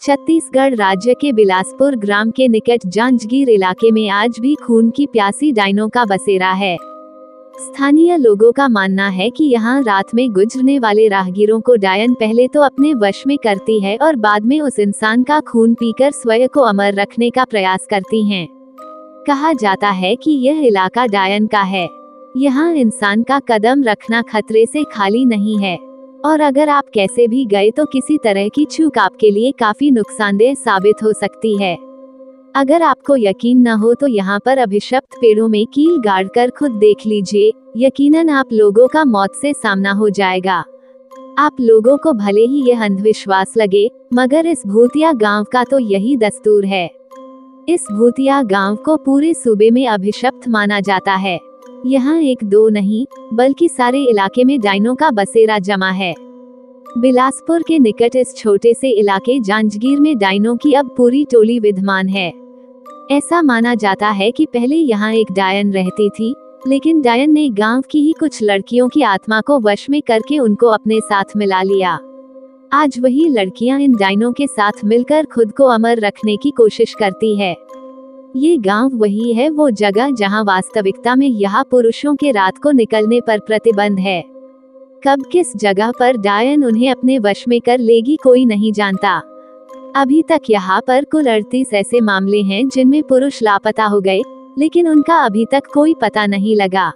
छत्तीसगढ़ राज्य के बिलासपुर ग्राम के निकट जांजगीर इलाके में आज भी खून की प्यासी डायनों का बसेरा है। स्थानीय लोगों का मानना है कि यहाँ रात में गुजरने वाले राहगीरों को डायन पहले तो अपने वश में करती है और बाद में उस इंसान का खून पीकर स्वयं को अमर रखने का प्रयास करती हैं। कहा जाता है कि यह इलाका डायन का है। यहाँ इंसान का कदम रखना खतरे से खाली नहीं है और अगर आप कैसे भी गए तो किसी तरह की चूक आपके लिए काफी नुकसानदेह साबित हो सकती है। अगर आपको यकीन न हो तो यहाँ पर अभिशप्त पेड़ों में कील गाड़कर खुद देख लीजिए, यकीनन आप लोगों का मौत से सामना हो जाएगा। आप लोगों को भले ही यह अंधविश्वास लगे, मगर इस भूतिया गांव का तो यही दस्तूर है। इस भूतिया गांव को पूरे सूबे में अभिशप्त माना जाता है। यहाँ एक दो नहीं बल्कि सारे इलाके में डायनों का बसेरा जमा है। बिलासपुर के निकट इस छोटे से इलाके जांजगीर में डायनों की अब पूरी टोली विद्यमान है। ऐसा माना जाता है कि पहले यहाँ एक डायन रहती थी, लेकिन डायन ने गांव की ही कुछ लड़कियों की आत्मा को वश में करके उनको अपने साथ मिला लिया। आज वही लड़कियां इन डायनों के साथ मिलकर खुद को अमर रखने की कोशिश करती है। ये गांव वही है, वो जगह जहां वास्तविकता में यहाँ पुरुषों के रात को निकलने पर प्रतिबंध है। कब किस जगह पर डायन उन्हें अपने वश में कर लेगी कोई नहीं जानता। अभी तक यहाँ पर कुल 38 ऐसे मामले हैं जिनमें पुरुष लापता हो गए, लेकिन उनका अभी तक कोई पता नहीं लगा।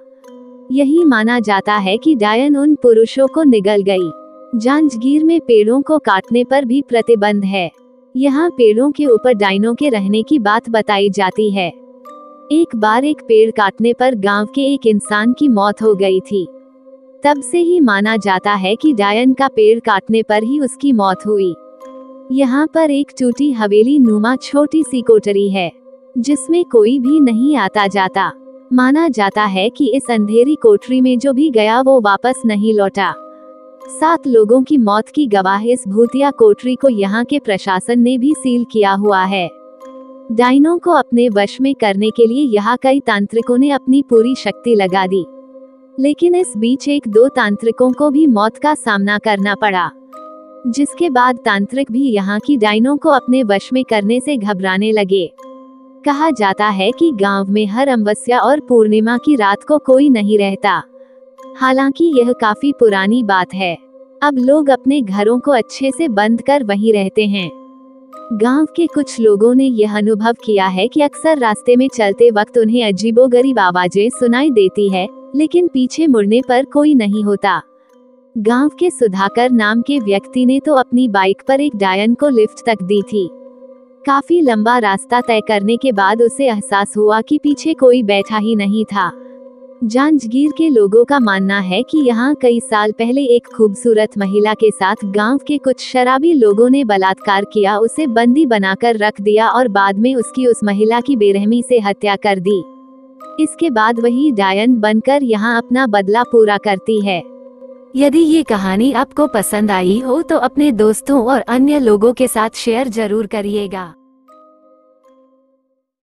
यही माना जाता है कि डायन उन पुरुषों को निगल गई। जांजगीर में पेड़ों को काटने पर भी प्रतिबंध है। यहाँ पेड़ों के ऊपर डायनों के रहने की बात बताई जाती है। एक बार एक पेड़ काटने पर गांव के एक इंसान की मौत हो गई थी। तब से ही माना जाता है कि डायन का पेड़ काटने पर ही उसकी मौत हुई। यहाँ पर एक टूटी हवेली नुमा छोटी सी कोठरी है, जिसमें कोई भी नहीं आता जाता। माना जाता है कि इस अंधेरी कोठरी में जो भी गया वो वापस नहीं लौटा। 7 लोगों की मौत की गवाह इस भूतिया कोठरी को यहाँ के प्रशासन ने भी सील किया हुआ है। डायनों को अपने वश में करने के लिए यहाँ कई तांत्रिकों ने अपनी पूरी शक्ति लगा दी, लेकिन इस बीच 1-2 तांत्रिकों को भी मौत का सामना करना पड़ा, जिसके बाद तांत्रिक भी यहाँ की डायनों को अपने वश में करने से घबराने लगे। कहा जाता है कि गांव में हर अमावस्या और पूर्णिमा की रात को कोई नहीं रहता। हालांकि यह काफी पुरानी बात है। अब लोग अपने घरों को अच्छे से बंद कर वहीं रहते हैं। गांव के कुछ लोगों ने यह अनुभव किया है कि अक्सर रास्ते में चलते वक्त उन्हें अजीबोगरीब आवाजें सुनाई देती है, लेकिन पीछे मुड़ने पर कोई नहीं होता। गांव के सुधाकर नाम के व्यक्ति ने तो अपनी बाइक पर एक डायन को लिफ्ट तक दी थी। काफी लंबा रास्ता तय करने के बाद उसे एहसास हुआ कि पीछे कोई बैठा ही नहीं था। जांजगीर के लोगों का मानना है कि यहाँ कई साल पहले एक खूबसूरत महिला के साथ गांव के कुछ शराबी लोगों ने बलात्कार किया, उसे बंदी बनाकर रख दिया और बाद में उसकी उस महिला की बेरहमी से हत्या कर दी। इसके बाद वही डायन बनकर यहाँ अपना बदला पूरा करती है। यदि ये कहानी आपको पसंद आई हो तो अपने दोस्तों और अन्य लोगों के साथ शेयर जरूर करिएगा।